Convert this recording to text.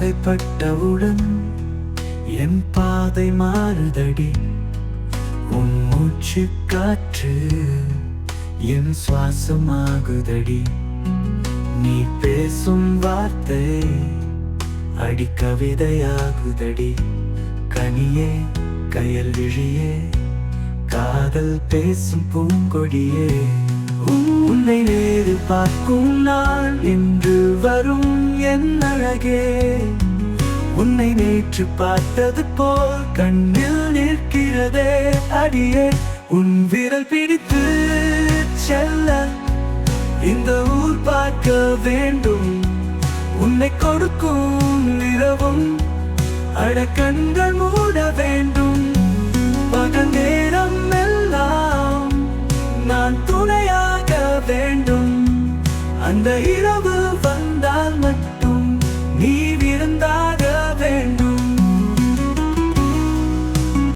பார்வைப்பட்டவுடன் என் பாதை மாறுதடி. உன் மூச்சு காற்று என் சுவாசமாகுதடி. நீ பேசும் வார்த்தை அடி கவிதையாகுதடி. கனியே கயல் விழியே காதல் பேசும் பூங்கொடியே. உன்னை நேரு பார்க்கும் நாள் இன்று வரும் என் அழகே. உன்னை நேற்று பார்த்தது போல் கண்ணில் நிற்கிறதே அடியே. உன் விரல் பிடித்து செல்ல இந்த ஊர் பார்க்க வேண்டும். உன்னை கொடுக்கும் இரவும் அடக்கண்கள் மூட வேண்டும். பகல் நேரம் எல்லாம் நான் துணையாக வேண்டும். அந்த இரவு